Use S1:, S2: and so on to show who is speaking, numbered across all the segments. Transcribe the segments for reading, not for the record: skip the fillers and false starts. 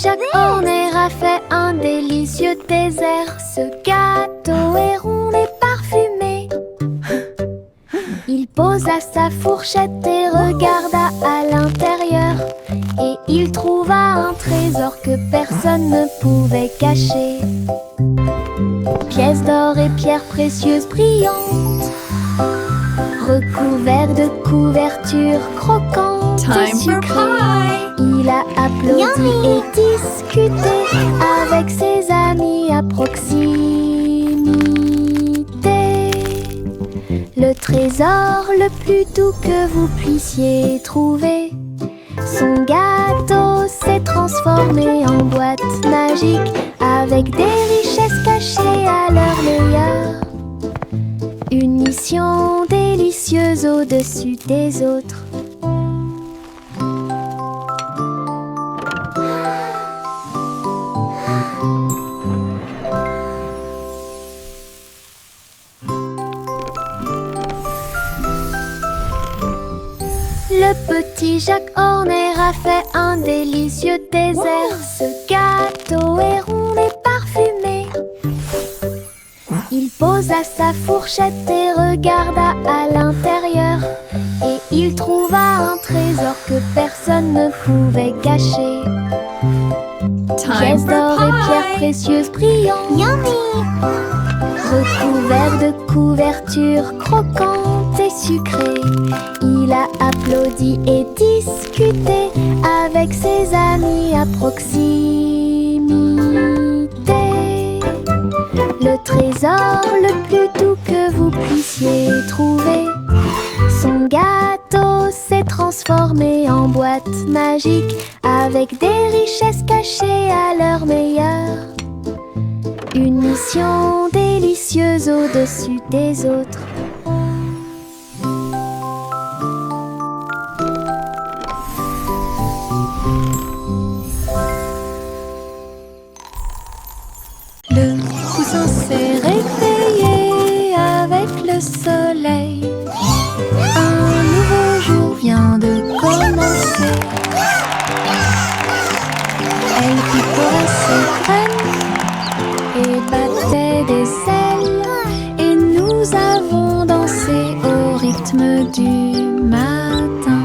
S1: Jacques Horner a fait un délicieux dessert. Ce gâteau est rond et parfumé. Il posa sa fourchette et regarda à l'intérieur. Et il trouva un trésor que personne ne pouvait cacher. Pièces d'or et pierres précieuses brillantes, recouverts de couvertures croquantes et sucrées. Il a applaudi et discuté avec ses amis à proximité. Le trésor le plus doux que vous puissiez trouver. Son gâteau s'est transformé en boîte magique avec des richesses cachées à leur meilleur. Une mission délicieuse au-dessus des autres. Le petit Jacques Horner a fait un délicieux dessert. Ce gâteau est rond et parfumé. Il posa sa fourchette et regarda à l'intérieur. Et il trouva un trésor que personne ne pouvait cacher. Pièces d'or et pierres précieuses brillantes, recouverts de couvertures croquantes et sucrées. Il a applaudi et discuté avec ses amis à proximité. Le trésor le plus doux que vous puissiez trouver. Son gâteau s'est transformé en boîte magique avec des richesses cachées à leur meilleur. Une mission délicieuse au-dessus des autres. Le poussin s'est réveillé avec le soleil. Un nouveau jour vient de commencer. Elle picorait ses graines et battait des ailes. Et nous avons dansé au rythme du matin.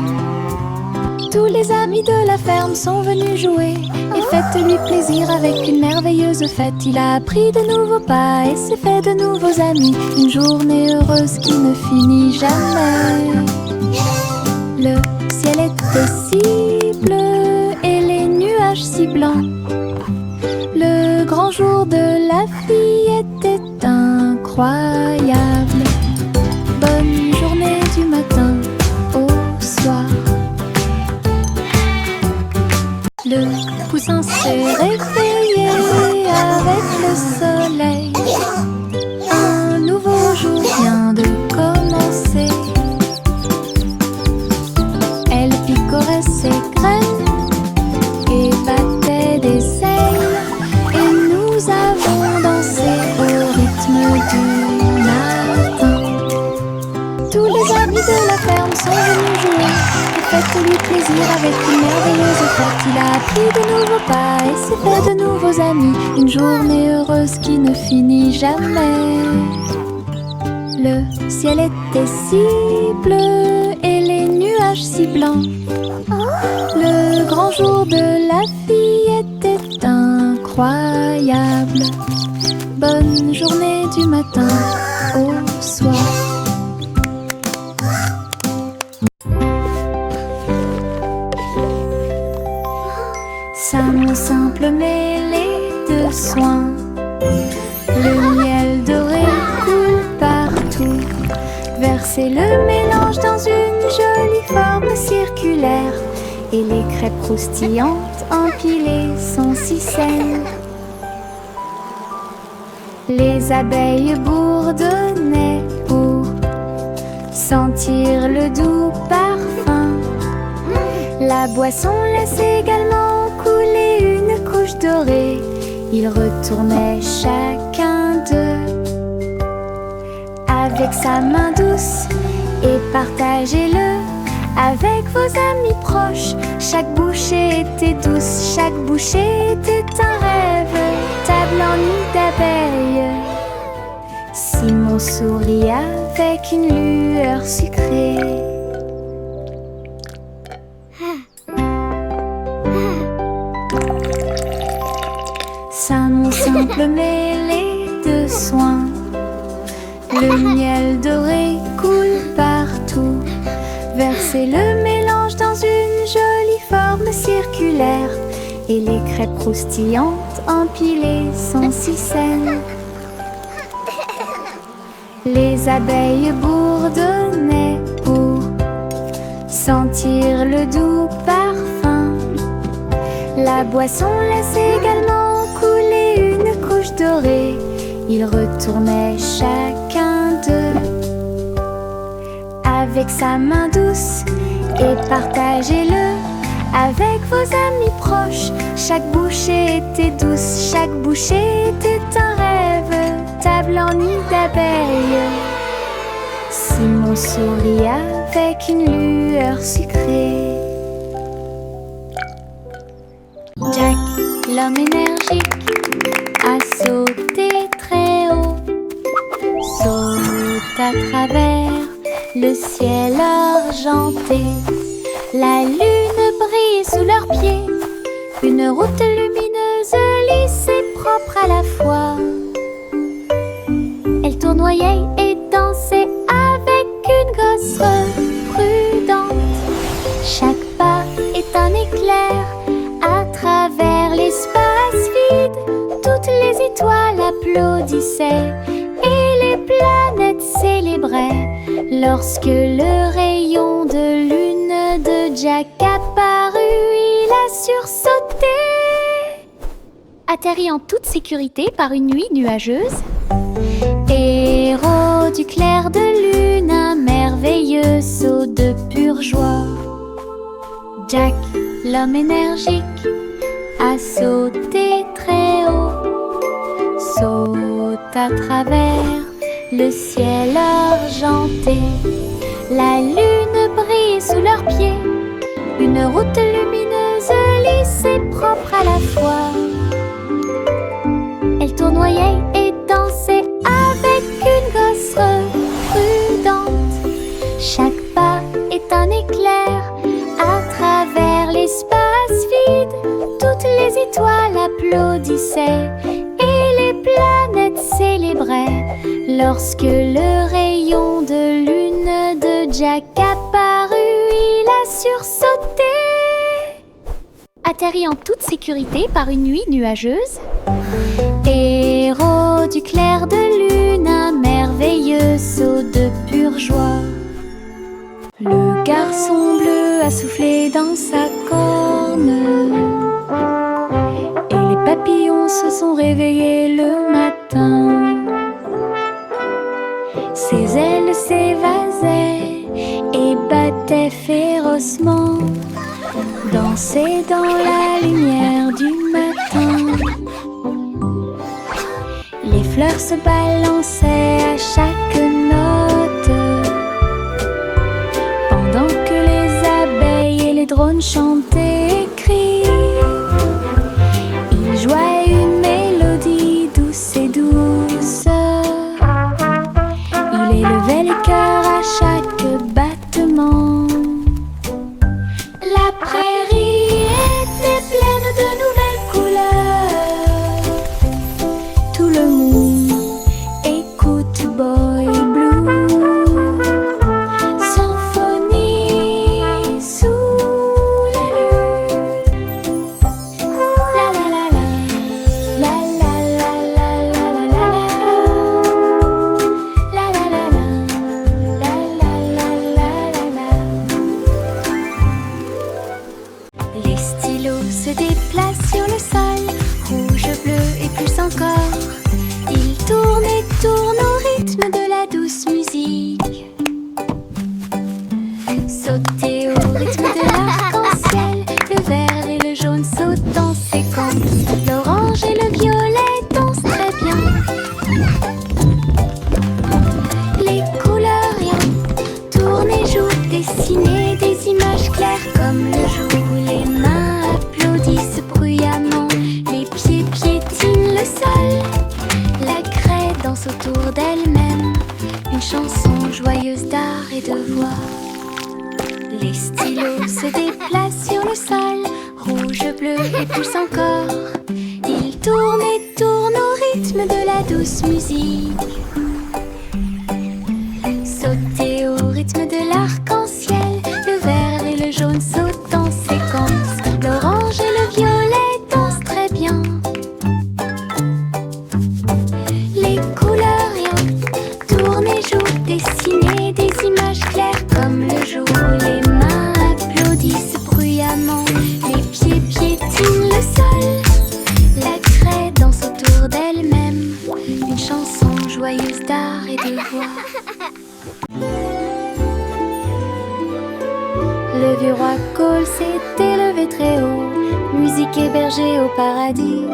S1: Tous les amis de la ferme sont venus jouer. Et faites-lui plaisir avec une merveilleuse fête. Il a appris de nouveaux pas et s'est fait de nouveaux amis. Une journée heureuse qui ne finit jamais. Le ciel était si bleu et les nuages si blancs. Le grand jour de la vie était incroyable. Bonne journée du matin au soir. Le poussin s'est réveillé avec le soleil. Un nouveau jour vient de commencer. Elle picorait ses graines et battait des ailes. Et nous avons dansé au rythme du matin. Tous les amis de la ferme sont venus jouer. Faites-lui plaisir avec une merveilleuse fête. Il a appris de nouveaux pas et s'est fait de nouveaux amis. Une journée heureuse qui ne finit jamais. Le ciel était si bleu et les nuages si blancs. Le grand jour de la vie était incroyable. Bonne journée du matin au soir. Sam simple mêlée de soin. Le miel doré coule partout. Versez le mélange dans une jolie forme circulaire. Et les crêpes croustillantes empilées sont si saines. Les abeilles bourdonnaient pour sentir le doux parfum. La boisson laisse également couler une couche dorée. Ils retournaient chacun d'eux avec sa main douce et partageaient le avec vos amis proches. Chaque bouchée était douce, chaque bouchée était un rêve. Table en nid d'abeilles. Simon sourit avec une lueur sucrée. Simon simple mêlé de soin. Le miel doré coule partout. Versez le mélange dans une jolie forme circulaire. Et les crêpes croustillantes empilées sont si saines. Les abeilles bourdonnaient pour sentir le doux parfum. La boisson laisse également couler une couche dorée. Ils retournaient chacun d'eux avec sa main douce et partagez-le avec vos amis proches. Chaque bouchée était douce, chaque bouchée était un rêve. Table en nid d'abeilles. Simon sourit avec une lueur sucrée. Jack, l'homme énergique, a sauté très haut. Saute à travers le ciel argenté. La lune brille sous leurs pieds. Une route lumineuse, lisse et propre à la fois. Elle tournoyait et dansait avec une gosse prudente. Chaque pas est un éclair à travers l'espace vide. Toutes les étoiles applaudissaient et les planètes célébraient lorsque le rayon de lune de Jack apparut. Il a sursauté, atterri en toute sécurité par une nuit nuageuse. Héros du clair de lune, un merveilleux saut de pure joie. Jack, l'homme énergique, a sauté très haut. Saute à travers le ciel argenté. La lune brille sous leurs pieds. Une route lumineuse, lisse et propre à la fois. Elle tournoyait et dansait avec une gosse prudente. Chaque pas est un éclair à travers l'espace vide. Toutes les étoiles applaudissaient et les planètes célébraient lorsque le rayon de lune de Jack apparut. Il a sursauté, atterri en toute sécurité par une nuit nuageuse. Héros du clair de lune, un merveilleux saut de pure joie. Le garçon bleu a soufflé dans sa corne et les papillons se sont réveillés le matin. Ses ailes s'évasaient et battaient férocement, dansaient dans la lumière du matin. Les fleurs se balançaient à chaque note, pendant que les abeilles et les drones chantaient et crient. Ils jouaient une mélodie douce et douce. Il élevait les cœurs à chaque battement. La prairie était pleine de nouvelles couleurs. Tout le monde écoute Boy Blue. Symphonie sous la lune. La la la la, la la la la la la la la la la la. Les stylos se déplacent sur le sol, rouge, bleu et plus encore. Ils tournent et tournent au rythme de la douce musique. Sauter au rythme de l'arc-en-ciel, le vert et le jaune sautent en séquence. L'orange et le violet dansent très bien. Les couleurs tournent et jouent, dessiner des images. Les stylos se déplacent sur le sol, rouge, bleu et plus encore. Ils tournent et tournent au rythme de la douce musique. Sautez au rythme de l'arc-en-ciel, le vert et le jaune sautent en séquence. L'orange et le violet dansent très bien. Les couleurs rien tournent et jouent, dessiner des images claires comme le jour. Les mains applaudissent bruyamment, les pieds piétinent le sol. La craie danse autour d'elle-même, une chanson joyeuse d'art et de voix. Le vieux roi Cole s'est élevé très haut, musique hébergée au paradis.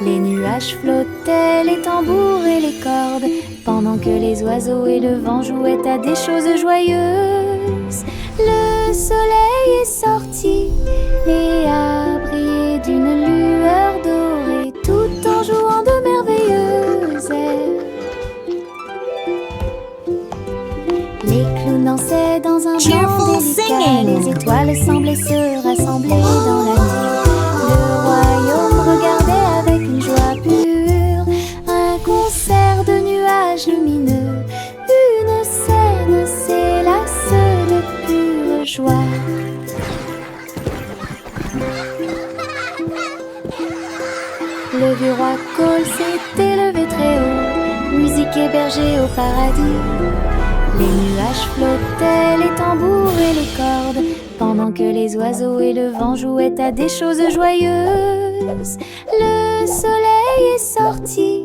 S1: Les nuages flottaient, les tambours et les cordes, pendant que les oiseaux et le vent jouaient à des choses joyeuses. Le soleil est sorti et a brillé d'une lueur dorée, tout en jouant de merveilleuses airs. Les clowns dansaient dans un blanc délicat, les étoiles semblaient se rassembler dans la nuit. Le royaume regardait avec une joie pure un concert de nuages lumineux. Une scène s'élasse de pure joie. Le vieux roi Cole s'est élevé très haut, musique hébergée au paradis. Les nuages flottaient, les tambours et les cordes, pendant que les oiseaux et le vent jouaient à des choses joyeuses. Le soleil est sorti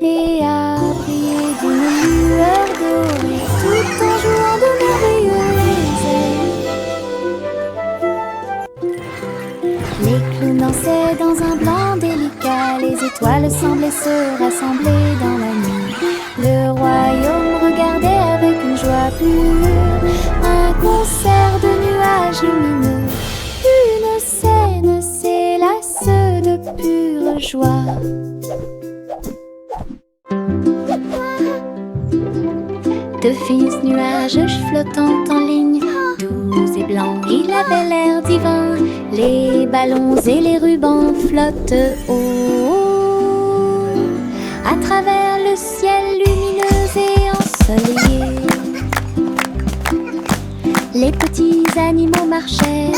S1: et a brillé d'une lueur dorée, tout en jouant de merveilleuses airs. Les clowns dansaient dans un blanc délicat, les étoiles semblaient se rassembler dans la nuit. Le royaume regardait avec une joie pure un concert de nuages lumineux. Une scène s'élasse de pure joie. De fins nuages flottant en ligne, doux et blancs, il avait l'air divin. Les ballons et les rubans flottent haut à travers le ciel lumineux et ensoleillé. Les petits animaux marchaient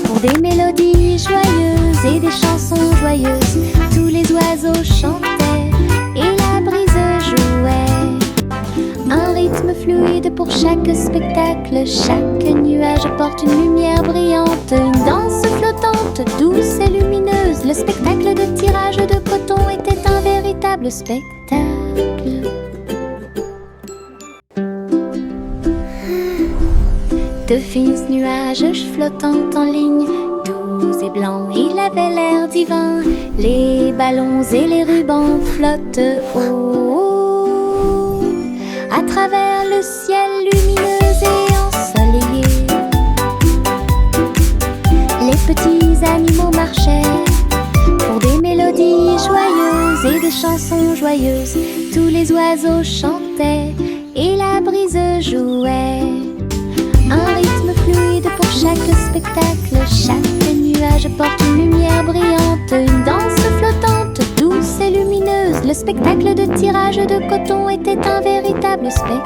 S1: pour des mélodies joyeuses et des chansons joyeuses. Tous les oiseaux chantaient et la brise jouait. Un rythme fluide pour chaque spectacle. Chaque nuage porte une lumière brillante, une danse flottante, douce et lumineuse. Le spectacle de tirage de coton était un véritable spectacle. De fins nuages flottant en ligne, doux et blancs, il avait l'air divin. Les ballons et les rubans flottent haut à travers le ciel lumineux et ensoleillé. Les petits animaux marchaient pour des mélodies joyeuses et des chansons joyeuses. Tous les oiseaux chantaient et la brise jouait. Un rythme fluide pour chaque spectacle. Chaque nuage porte une lumière brillante, une danse flottante, douce et lumineuse. Le spectacle de tirage de coton était un véritable spectacle.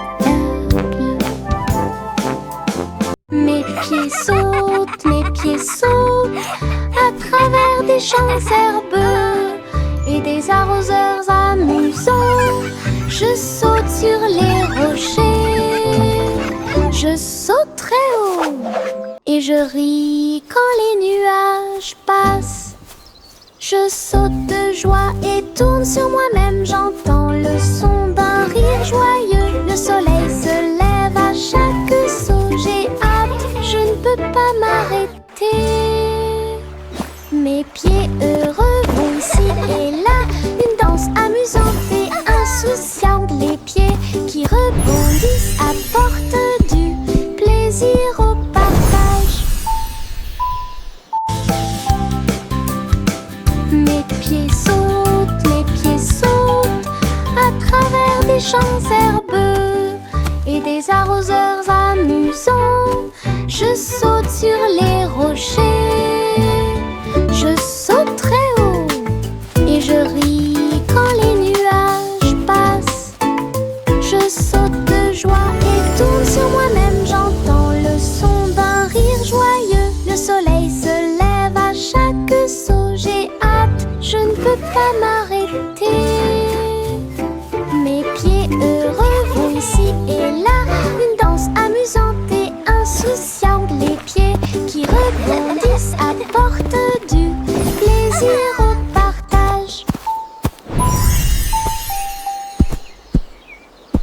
S1: Mes pieds sautent à travers des champs herbeux et des arroseurs amusants. Je saute sur les rochers, je saute très haut et je ris quand les nuages passent. Je saute de joie et tourne sur moi-même. J'entends le son d'un rire joyeux. Le soleil se lève à chaque saut. J'ai hâte, je ne peux pas m'arrêter. Mes pieds heureux vont ici et là. Une danse amusante et insouciante. Les pieds qui rebondissent apportent du plaisir au partage. Mes pieds sautent à travers des champs herbeux et des arroseurs amusants. Je saute sur les rochers, je saute très haut et je ris quand les nuages passent. Je saute de joie et tourne sur moi-même, j'entends le son d'un rire joyeux. Le soleil se lève à chaque saut, j'ai hâte, je ne peux pas m'arrêter. Mes pieds heureux vont ici et là, une danse amusante et insouciante. Les pieds qui rebondissent apportent du plaisir au partage.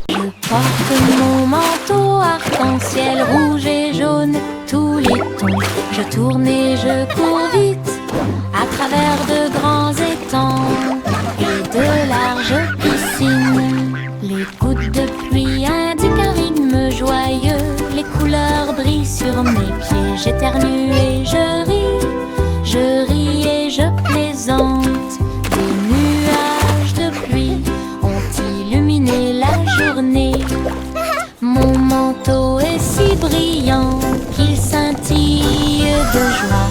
S1: Je porte mon manteau arc-en-ciel rouge et jaune, tous les tons. Je tourne et je cours vite à travers de grands étangs et de larges piscines. Les gouttes de pluie indiquent un rythme joyeux. Les couleurs brillent sur mes pieds. J'éternue et je ris et je plaisante. Des nuages de pluie ont illuminé la journée. Mon manteau est si brillant qu'il scintille de joie.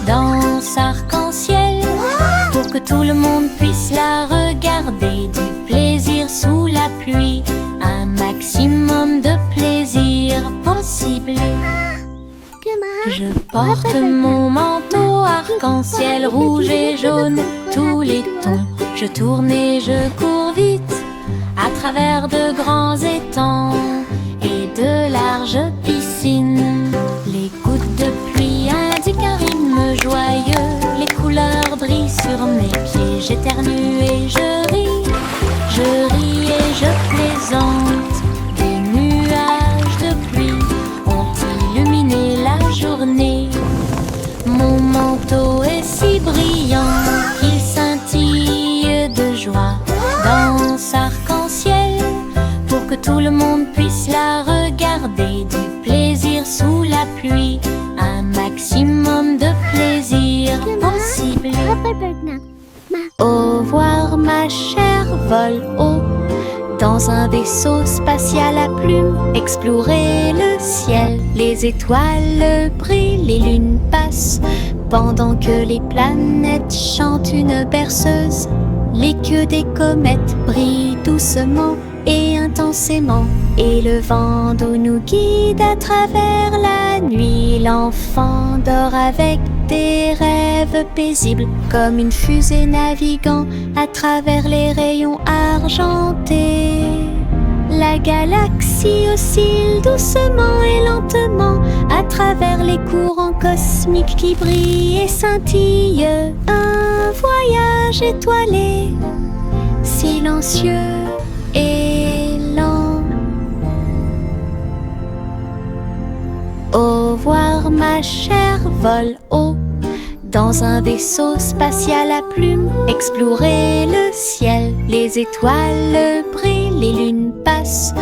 S1: Danse arc-en-ciel pour que tout le monde puisse la regarder. Du plaisir sous la pluie, un maximum de plaisir possible. Je porte mon manteau arc-en-ciel rouge et jaune, tous les tons. Je tourne et je cours vite à travers de grands étangs et de larges piscines. Les gouttes de pluie indiquent un rythme joyeux. Les couleurs brillent sur mes pieds. J'éternue et je ris et je plaisante. Des nuages de pluie ont illuminé la journée. Mon manteau est si brillant qu'il scintille de joie. Danse arc-en-ciel pour que tout le monde puisse la regarder. Du plaisir sous la pluie, un maximum de plaisir possible. Au revoir ma chère, vole haut dans un vaisseau spatial à plumes. Explorer le ciel, les étoiles brillent, les lunes passent pendant que les planètes chantent une berceuse. Les queues des comètes brillent doucement et intensément, et le vent d'eau nous guide à travers la nuit. L'enfant dort avec des rêves paisibles, comme une fusée naviguant à travers les rayons argentés. La galaxie oscille doucement et lentement à travers les courants cosmiques qui brillent et scintillent. Un voyage étoilé, silencieux et lent. Au revoir ma chère, vole haut dans un vaisseau spatial à plumes. Explorer le ciel, les étoiles brillent, les lunes passent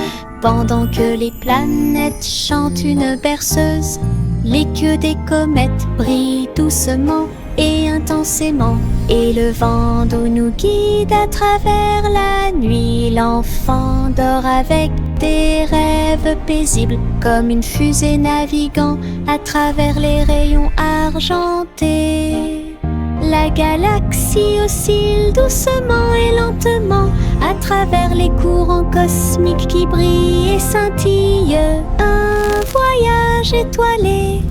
S1: pendant que les planètes chantent une berceuse. Les queues des comètes brillent doucement et intensément, et le vent d'eau nous guide à travers la nuit. L'enfant dort avec des rêves paisibles, comme une fusée naviguant à travers les rayons argentés. La galaxie oscille doucement et lentement à travers les courants cosmiques qui brillent et scintillent. Un voyage étoilé,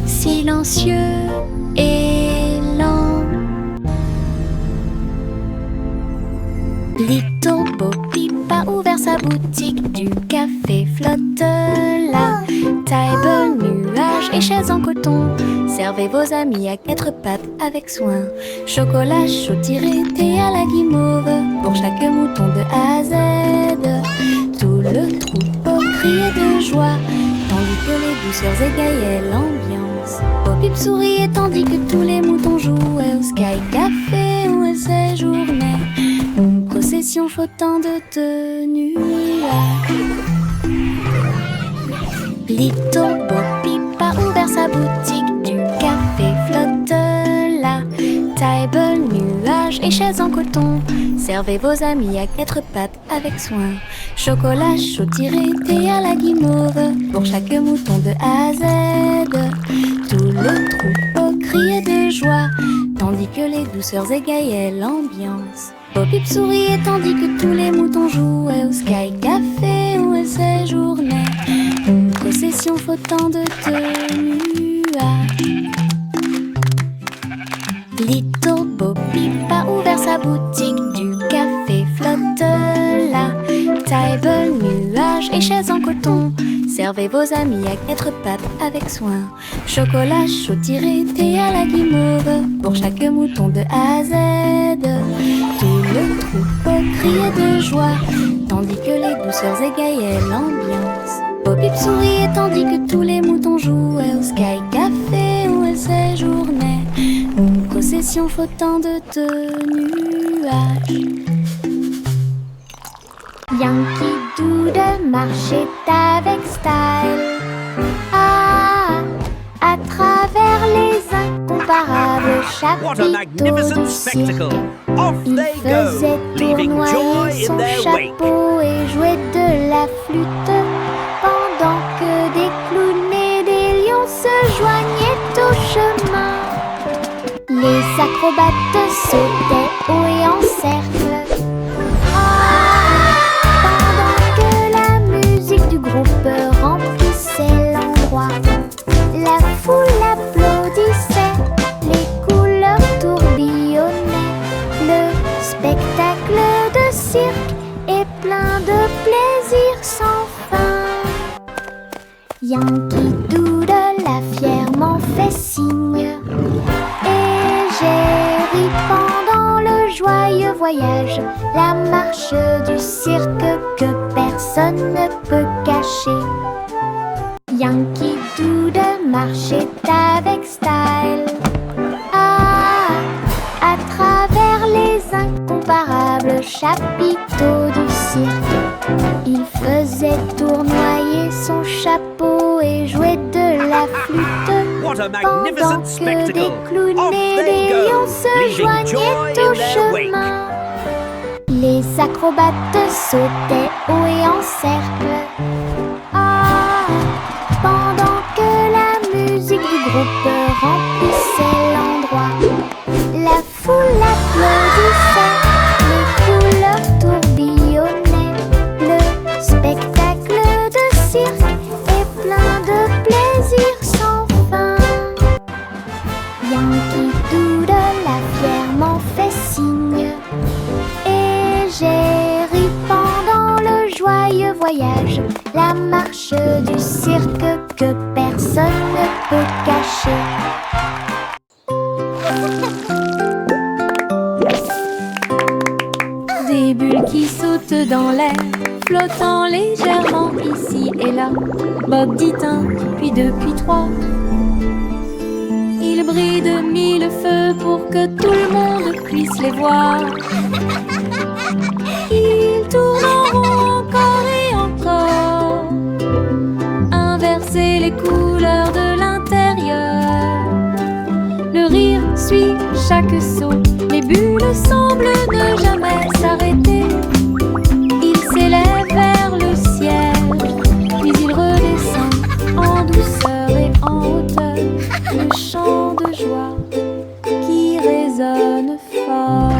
S1: silencieux et lent. Little Bo Peep a ouvert sa boutique, du café flotte là. Table, nuages et chaises en coton. Servez vos amis à 4 pattes avec soin. Chocolat chaud tiré, thé à la guimauve, pour chaque mouton de A à Z. Tout le troupeau criait de joie, tandis que les douceurs égayaient l'ambiance. Bo Peep souriait tandis que tous les moutons jouaient au Sky Café où elle séjournait. Une procession flottant de nuages. Little Bo Peep a ouvert sa boutique, du café flotte là. Table, nuages et chaises en coton. Servez vos amis à 4 pattes avec soin. Chocolat chaud tiré, thé à la guimauve, pour chaque mouton de A à Z. Tout le troupeau criait de joie, tandis que les douceurs égayaient l'ambiance. Pop-Pip souriait tandis que tous les moutons jouaient au Sky Café où elle séjournait. Une procession flottant de nuages. Little Bo-Peep a ouvert sa boutique, du café flotte là. Table, nuages et chaises en coton, servez vos amis à être pape avec soin. Chocolat chaud tiré, thé à la guimauve, pour chaque mouton de A à Z. Tout le troupeau criait de joie, tandis que les douceurs égayaient l'ambiance. Pop-Pip souriait tandis que tous les moutons jouaient au Sky Café où elle séjournait. Une procession flottant de nuages. Yankee Doodle marchait avec style. Ah, à travers les incomparables
S2: What a
S1: chapiteaux
S2: magnificent
S1: du cirque.
S2: spectacle! Off
S1: Il
S2: they
S1: faisait
S2: go, leaving joy
S1: tournoyer
S2: in
S1: son
S2: their wake.
S1: chapeau et jouait de la flûte, pendant que des clowns et des lions se joignaient au chemin. Les acrobates sautaient haut et en cercle. Pendant que la musique du groupe remplissait l'endroit, la foule applaudissait, les couleurs tourbillonnaient. Le spectacle de cirque est plein de plaisir sans fin. Yankee Doodle a fièrement fait signe, et j'ai ri pendant le joyeux voyage, la marche du cirque que personne ne peut cacher. Yankee Doodle marchait avec style. Ah, à travers les incomparables chapiteaux du cirque, il faisait tournoyer son chapeau et jouait de la flûte,
S2: What a
S1: pendant
S2: magnificent
S1: que
S2: spectacle!
S1: des clowns
S2: Off
S1: et
S2: they
S1: des
S2: go,
S1: lions se
S2: leaving
S1: joignaient
S2: joy
S1: au
S2: in their wake.
S1: chemin. Les acrobates sautaient haut et en cercle. Ah, pendant que la musique du groupe remplissait l'endroit, la foule applaudissait, les couleurs tourbillonnaient. Le spectacle de cirque est plein de plaisir sans fin. Yankee Doodle a fièrement fait signe, et j'ai ri pendant le joyeux voyage, la marche du cirque que personne ne peut cacher. Des bulles qui sautent dans l'air, flottant légèrement ici et là. Bob dit un, puis deux, puis trois. Ils brillent de mille feux pour que tout le monde puisse les voir. Ils tournent en rond encore et encore, inverser les couleurs de l'intérieur. Le rire suit chaque saut, les bulles semblent ne jamais s'arrêter. Ils s'élèvent vers le ciel, puis ils redescendent en douceur et en hauteur. Le chant de joie qui résonne fort.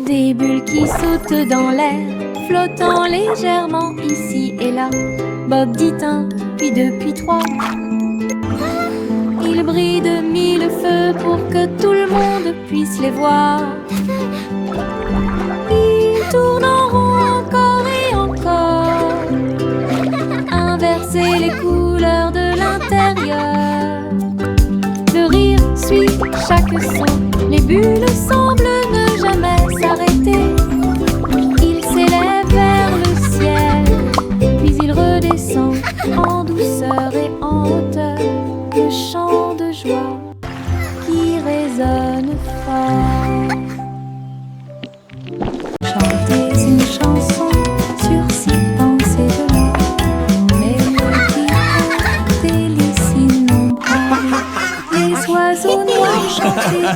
S1: Des bulles qui sautent dans l'air, flottant légèrement ici et là. Bob dit un, puis deux, puis trois. Ils brillent de mille feux pour que tout le monde puisse les voir. Ils tournent en rond encore et encore, inverser les couleurs de l'intérieur. Le rire suit chaque son, les bulles semblent ne jamais s'arrêter. Ils s'élèvent vers le ciel, puis ils redescendent en douceur et en hauteur. Le chant de joie qui résonne fort. Chantez une chanson sur 6 pensées de l'eau, mélodie délice innombrable. Les oiseaux noirs chantaient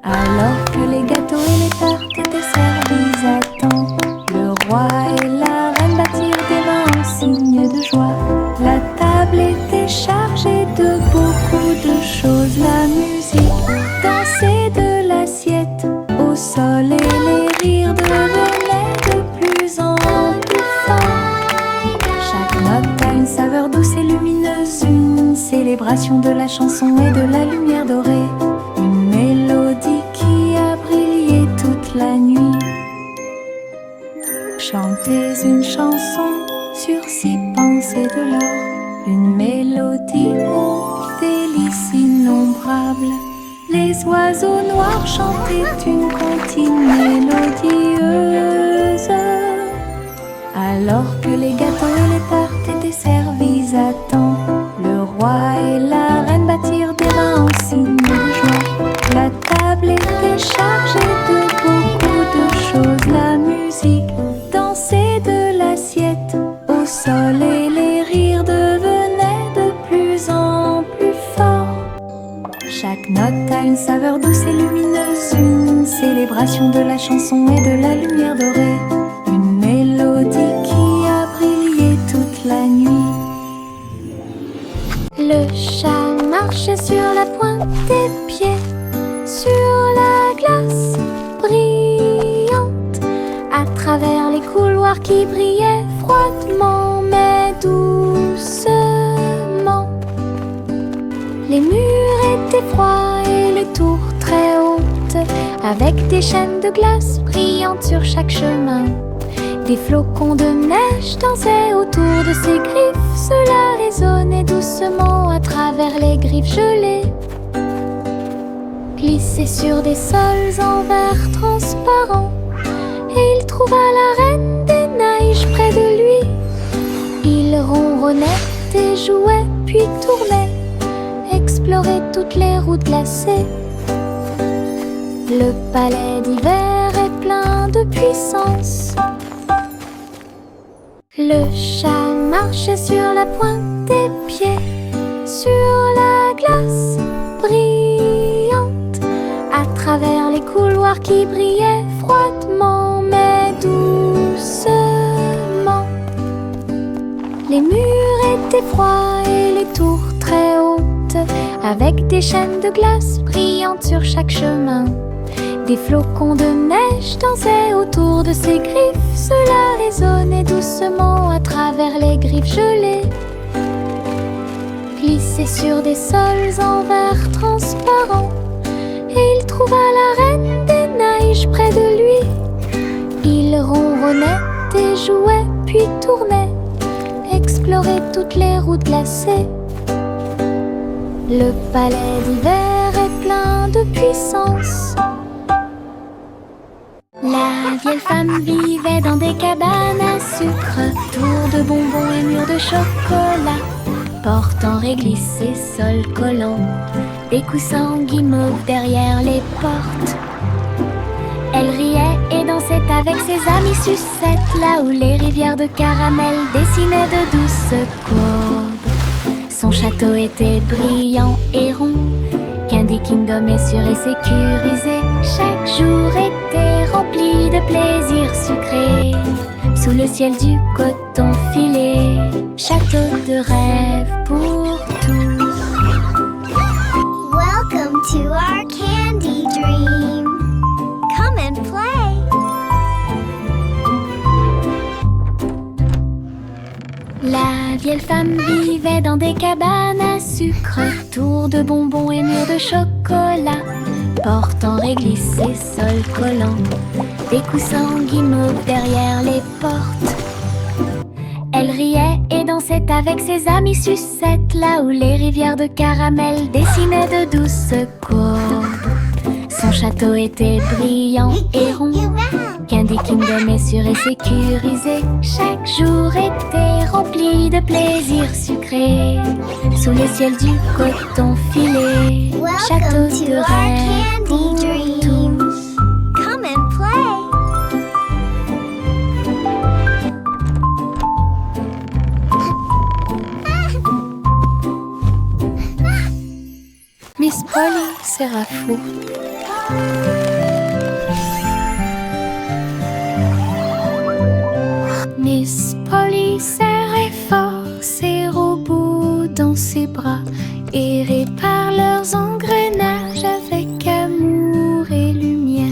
S1: Alors que les gâteaux et les tartes étaient servis à temps, le roi et la reine battirent des mains en signe de joie. La table était chargée de beaucoup de choses, la musique dansait de l'assiette au sol et les rires devenaient de plus en plus forts. Chaque note a une saveur douce et lumineuse, une célébration de la chanson et de la lumière dorée, une mélodie qui a brillé toute la nuit. Chantez une chanson sur 6 pensées de l'or, une mélodie aux délices innombrables. Les oiseaux noirs chantaient une comptine mélodieuse, alors que les gâteaux et les tartes étaient servis à temps. Le roi et la reine battirent des mains en signe de joie. La table était chargée de beaucoup de choses, la musique dansait de l'assiette au sol et les rires devenaient de plus en plus forts. Chaque note a une saveur douce et lumineuse, une célébration de la chanson et de la lumière dorée, une mélodie qui a brillé toute la nuit. Le chat marchait sur la pointe des pieds, sur la glace brillante, à travers les couloirs qui brillaient froidement mais doucement. Les murs étaient froids et les tours très hautes, avec des chaînes de glace brillantes sur chaque chemin. Des flocons de neige dansaient autour de ses griffes, cela résonnait doucement à travers les griffes gelées. Glissait sur des sols en verre transparent, et il trouva la reine des neiges près de lui. Il ronronnait et jouait puis tournait, explorait toutes les routes glacées. Le palais d'hiver est plein de puissance. Le chat marchait sur la pointe des pieds, sur la glace brillante, à travers les couloirs qui brillaient froidement mais doucement. Les murs étaient froids et les tours très hautes, avec des chaînes de glace brillantes sur chaque chemin. Des flocons de neige dansaient autour de ses griffes, cela résonnait doucement à travers les griffes gelées. Glissait sur des sols en verre transparent, et il trouva la reine des neiges près de lui. Il ronronnait et jouait puis tournait, explorait toutes les routes glacées. Le palais d'hiver est plein de puissance. La vieille femme vivait dans des cabanes à sucre, tours de bonbons et murs de chocolat, portant réglisse et sol collant, des coussins guimauves derrière les portes. Elle riait et dansait avec ses amis sucettes, là où les rivières de caramel dessinaient de douces courbes. Son château était brillant et rond, Candy Kingdom est sûr et sécurisé. Chaque jour était rempli de plaisirs sucrés, sous le ciel du coton filé. Château de rêve pour tous.
S2: Welcome to our candy dream. Come and play.
S1: La vieille femme vivait dans des cabanes à sucre, tours de bonbons et murs de chocolat, portant réglisse et sol collant, des coussins guimauves derrière les portes. Elle riait et dansait avec ses amis sucettes, là où les rivières de caramel dessinaient de douces courbes. Son château était brillant et rond, Candy Kingdom est sûr et sécurisé. Chaque jour était rempli de plaisirs sucrés, sous le ciel du coton filé. Château
S2: Welcome to
S1: de
S2: our
S1: rêve pour
S2: candy dream.
S1: tous.
S2: Come and play.
S1: Miss Polly sera fou. Miss Polly serrait fort ses robots dans ses bras et répare leurs engrenages avec amour et lumière.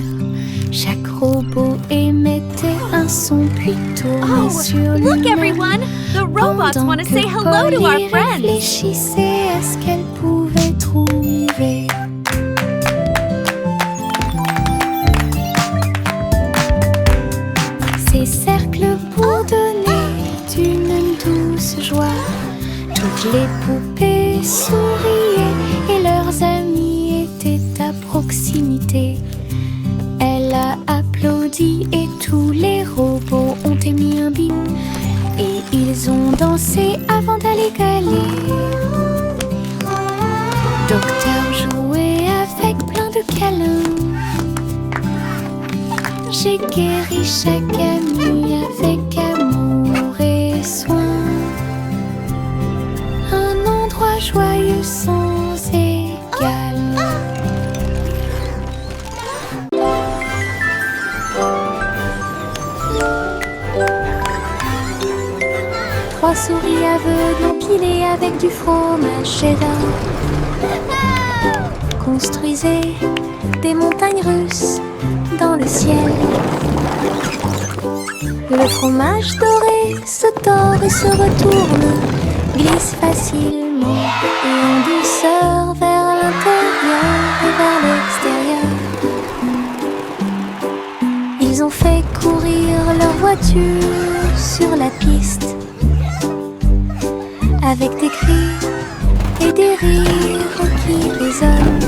S1: Chaque robot émettait un son puis tournait sur
S2: Look
S1: lui-même.
S2: everyone! The robots
S1: Pendant
S2: want to
S1: que
S2: say hello to our
S1: Polly
S2: friends!
S1: réfléchissait à ce qu'elle pouvait trouver. Ces cercles pour donner une douce joie. Toutes les poupées souriaient et leurs amis étaient à proximité. Elle a applaudi et tous les robots ont émis un bip. Et ils ont dansé avant d'aller gagner. Docteur jouait avec plein de câlins. J'ai guéri chaque ami avec amour et soin. Un endroit joyeux sans égal. 3 souris aveugles empilées avec du fromage cheddar construisaient des montagnes russes dans le ciel. Le fromage doré se tord et se retourne, glisse facilement et en douceur vers l'intérieur et vers l'extérieur. Ils ont fait courir leur voiture sur la piste avec des cris et des rires qui résonnent.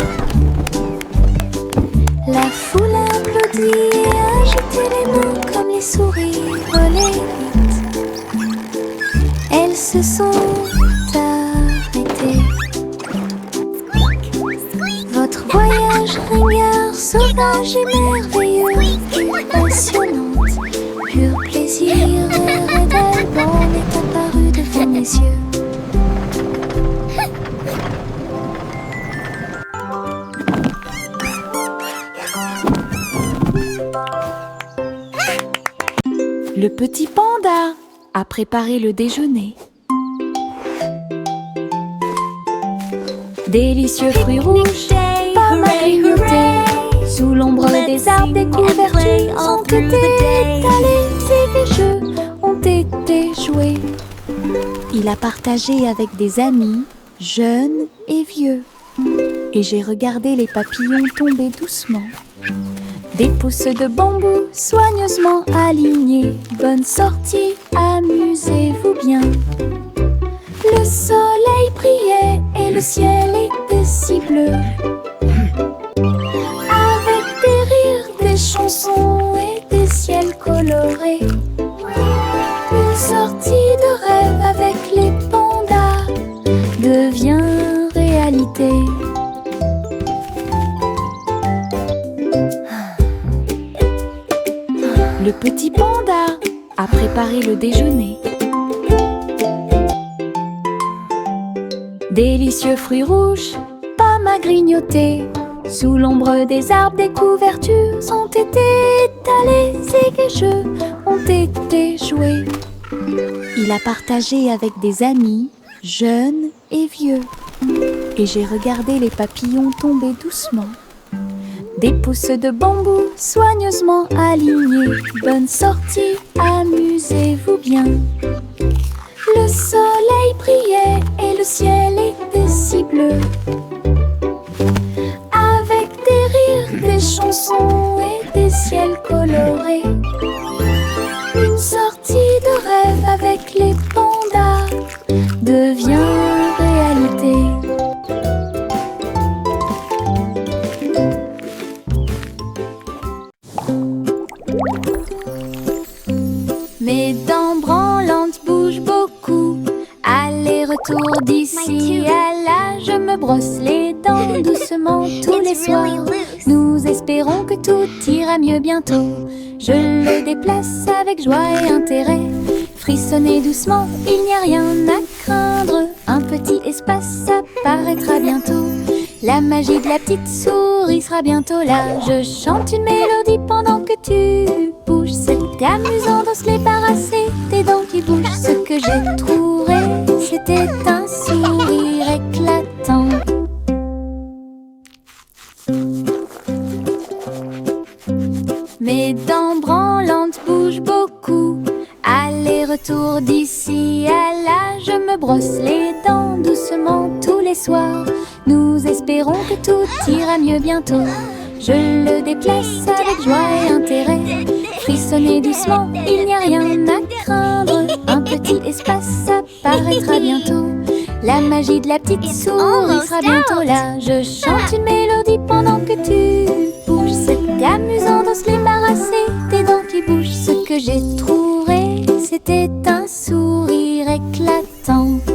S1: La foule applaudit et agitait les mains comme les souris volaient vite. Elles se sont arrêtées. Votre voyage ringard, sauvage et merveilleux, passionnante, pur plaisir et révèlement est apparu devant mes yeux. Le petit panda a préparé le déjeuner. Délicieux fruits rouges, pommes à grignoter. Sous l'ombre des arbres, des couvertures ont été étalées et des jeux ont été joués. Il a partagé avec des amis, jeunes et vieux. Et j'ai regardé les papillons tomber doucement. Des pousses de bambou soigneusement alignées. Bonne sortie, amusez-vous bien. Le soleil brillait et le ciel était si bleu. Avec des rires, des chansons et des ciels colorés. Une sortie de rêve avec les pandas devient réalité. Le petit panda a préparé le déjeuner. Délicieux fruits rouges, pommes à grignoter. Sous l'ombre des arbres, des couvertures ont été étalées et des jeux ont été joués. Il a partagé avec des amis, jeunes et vieux. Et j'ai regardé les papillons tomber doucement. Des pousses de bambou soigneusement alignées. Bonne sortie, amusez-vous bien. Le soleil brillait et le ciel était si bleu. Avec des rires, des chansons et des ciels colorés. Une sortie de rêve avec les pandas devient réalité. Mes dents branlantes bougent beaucoup. Aller-retour d'ici à là, je me brosse les dents doucement tous les soirs. Nous espérons que tout ira mieux bientôt. Je le déplace avec joie et intérêt. Frissonnez doucement, il n'y a rien à craindre. Un petit espace apparaîtra bientôt. La magie de la petite souris sera bientôt là. Je chante une mélodie pendant que tu bouges. C'est amusant de se débarrasser des dents qui bougent. Ce que j'ai trouvé, c'était un sourire éclatant. Mes dents branlantes bougent beaucoup. Aller-retour d'ici à là. Je me brosse les dents doucement tous les soirs. Nous espérons que tout ira mieux bientôt. Je le déplace avec joie et intérêt. Frissonnez doucement, il n'y a rien à craindre. Un petit espace apparaîtra bientôt. La magie de la petite souris sera bientôt là. Je chante une mélodie pendant que tu bouges. C'est amusant de se débarrasser des dents qui bougent. Ce que j'ai trouvé, c'était un sourire éclatant.